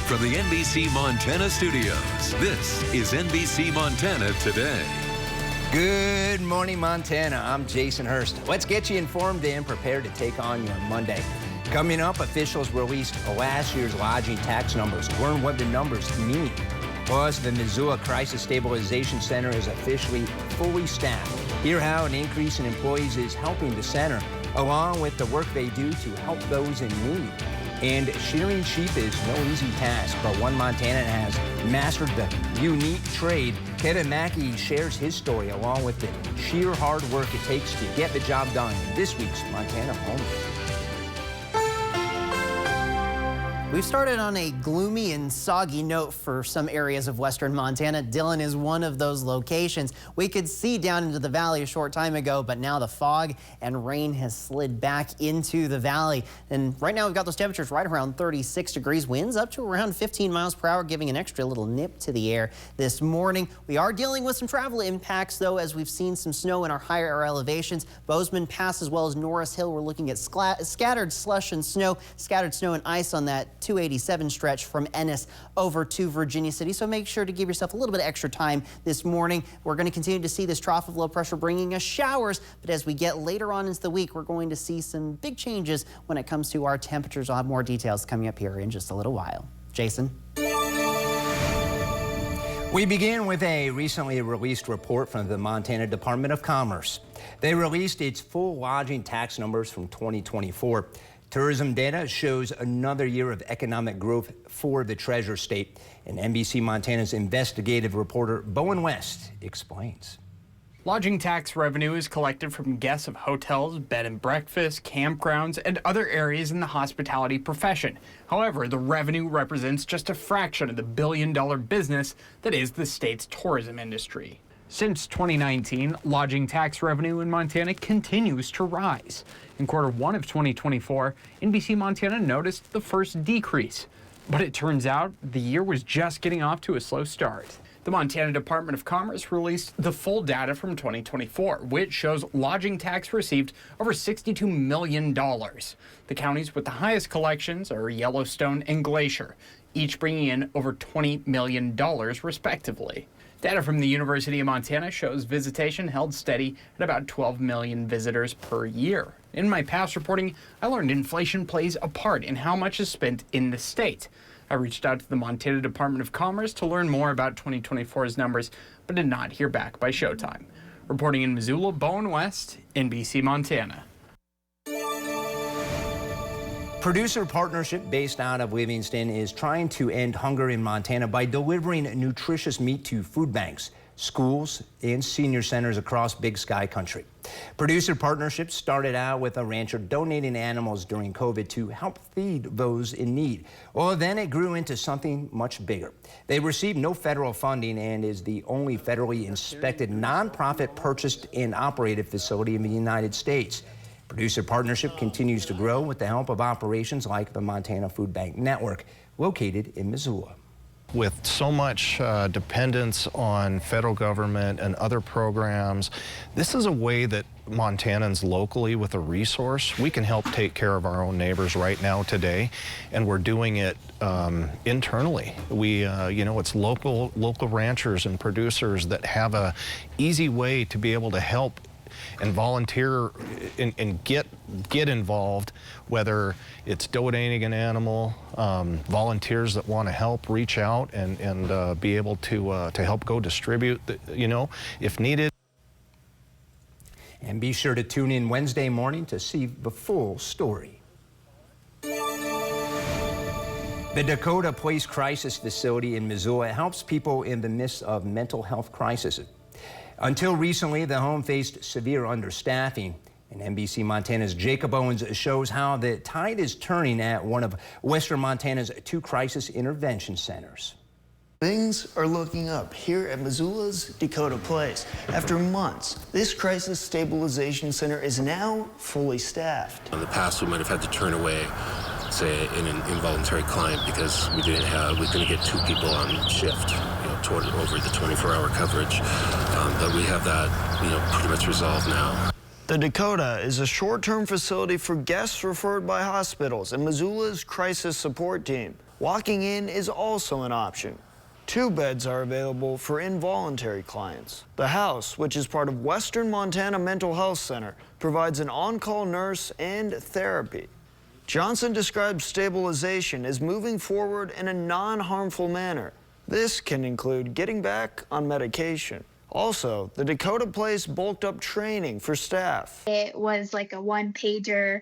From the NBC Montana studios, this is NBC Montana Today. Good morning, Montana. I'm Jason Hurst. Let's get you informed and prepared to take on your Monday. Coming up, officials released last year's lodging tax numbers. Learn what the numbers mean. Plus, the Missoula Crisis Stabilization Center is officially fully staffed. Hear how an increase in employees is helping the center, along with the work they do to help those in need. And shearing sheep is no easy task, but one Montanan has mastered the unique trade. Kevin Mackey shares his story along with the sheer hard work it takes to get the job done in this week's Montana Home. We've started on a gloomy and soggy note for some areas of western Montana. Dillon is one of those locations. We could see down into the valley a short time ago, but now the fog and rain has slid back into the valley. And right now we've got those temperatures right around 36 degrees, winds up to around 15 miles per hour, giving an extra little nip to the air this morning. We are dealing with some travel impacts, though, as we've seen some snow in our higher elevations. Bozeman Pass as well as Norris Hill, we're looking at scattered slush and snow, scattered snow and ice on that 287 stretch from Ennis over to Virginia City. So make sure to give yourself a little bit of extra time this morning. We're going to continue to see this trough of low pressure bringing us showers, but as we get later on into the week, we're going to see some big changes when it comes to our temperatures. I'll have more details coming up here in just a little while. Jason? We begin with a recently released report from the Montana Department of Commerce. They released its full lodging tax numbers from 2024. Tourism data shows another year of economic growth for the Treasure State. And NBC Montana's investigative reporter Bowen West explains. Lodging tax revenue is collected from guests of hotels, bed and breakfast, campgrounds, and other areas in the hospitality profession. However, the revenue represents just a fraction of the billion-dollar business that is the state's tourism industry. Since 2019, lodging tax revenue in Montana continues to rise. In Q1 of 2024, NBC Montana noticed the first decrease. But it turns out the year was just getting off to a slow start. The Montana Department of Commerce released the full data from 2024, which shows lodging tax received over $62 million. The counties with the highest collections are Yellowstone and Glacier, each bringing in over $20 million respectively. Data from the University of Montana shows visitation held steady at about 12 million visitors per year. In my past reporting, I learned inflation plays a part in how much is spent in the state. I reached out to the Montana Department of Commerce to learn more about 2024's numbers, but did not hear back by showtime. Reporting in Missoula, Bowen West, NBC Montana. Producer Partnership, based out of Livingston, is trying to end hunger in Montana by delivering nutritious meat to food banks, schools, and senior centers across Big Sky Country. Producer Partnership started out with a rancher donating animals during COVID to help feed those in need. Well, then it grew into something much bigger. They received no federal funding and is the only federally inspected nonprofit purchased and operated facility in the United States. Producer Partnership continues to grow with the help of operations like the Montana Food Bank Network, located in Missoula. With so much dependence on federal government and other programs, this is a way that Montanans locally with a resource, we can help take care of our own neighbors right now today, and we're doing it internally. We, it's local ranchers and producers that have a easy way to be able to help and volunteer and get involved, whether it's donating an animal, volunteers that want to help reach out and be able to help go distribute, if needed. And be sure to tune in Wednesday morning to see the full story. The Dakota Place Crisis Facility in Missoula helps people in the midst of mental health crises. Until recently, the home faced severe understaffing. And NBC Montana's Jacob Owens shows how the tide is turning at one of Western Montana's 2 crisis intervention centers. Things are looking up here at Missoula's Dakota Place. After months, this crisis stabilization center is now fully staffed. In the past, we might have had to turn away, say, an involuntary client because we couldn't get 2 people on shift. Over the 24-hour coverage, but we have that, pretty much resolved now. The Dakota is a short-term facility for guests referred by hospitals and Missoula's crisis support team. Walking in is also an option. 2 beds are available for involuntary clients. The house, which is part of Western Montana Mental Health Center, provides an on-call nurse and therapy. Johnson describes stabilization as moving forward in a non-harmful manner. This can include getting back on medication. Also, the Dakota Place bulked up training for staff. It was like a 1-pager,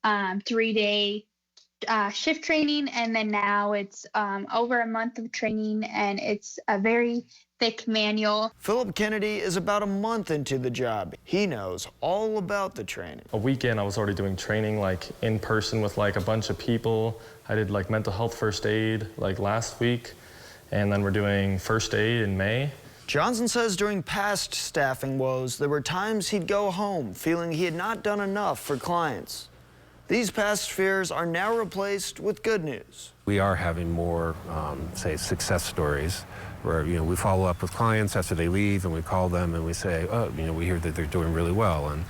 3-day shift training, and then now it's over a month of training, and it's a very thick manual. Philip Kennedy is about a month into the job. He knows all about the training. A weekend I was already doing training like in person with like a bunch of people. I did like mental health first aid like last week, and then we're doing first aid in May. Johnson says during past staffing woes, there were times he'd go home feeling he had not done enough for clients. These past fears are now replaced with good news. We are having more, say, success stories where, we follow up with clients after they leave and we call them and we say, oh, we hear that they're doing really well and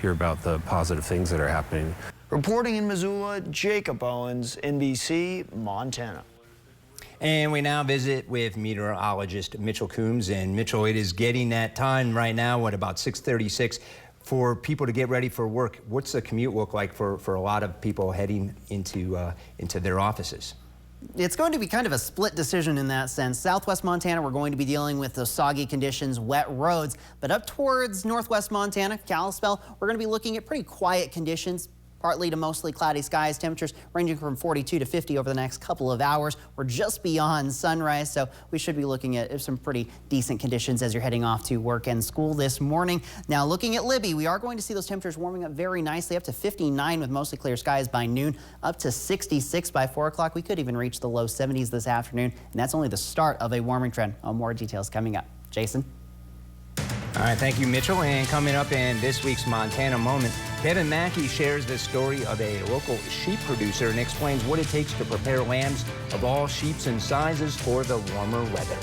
hear about the positive things that are happening. Reporting in Missoula, Jacob Owens, NBC Montana. And we now visit with meteorologist Mitchell Coombs. And Mitchell, it is getting that time right now, about 6:36, for people to get ready for work. What's the commute look like for a lot of people heading into their offices? It's going to be kind of a split decision in that sense. Southwest Montana, we're going to be dealing with those soggy conditions, wet roads. But up towards northwest Montana, Kalispell, we're going to be looking at pretty quiet conditions. Partly to mostly cloudy skies, temperatures ranging from 42 to 50 over the next couple of hours. We're just beyond sunrise, so we should be looking at some pretty decent conditions as you're heading off to work and school this morning. Now, looking at Libby, we are going to see those temperatures warming up very nicely, up to 59 with mostly clear skies by noon, up to 66 by 4 o'clock. We could even reach the low 70s this afternoon, and that's only the start of a warming trend. More details coming up. Jason? All right, thank you, Mitchell. And coming up in this week's Montana Moment, Kevin Mackey shares the story of a local sheep producer and explains what it takes to prepare lambs of all shapes and sizes for the warmer weather.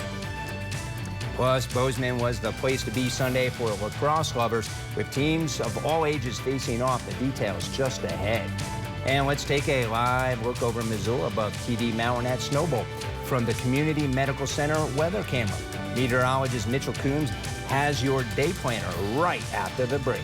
Plus, Bozeman was the place to be Sunday for lacrosse lovers, with teams of all ages facing off. The details just ahead. And let's take a live look over Missoula above TD Mountain at Snowbowl from the Community Medical Center weather camera. Meteorologist Mitchell Coombs has your day planner right after the break.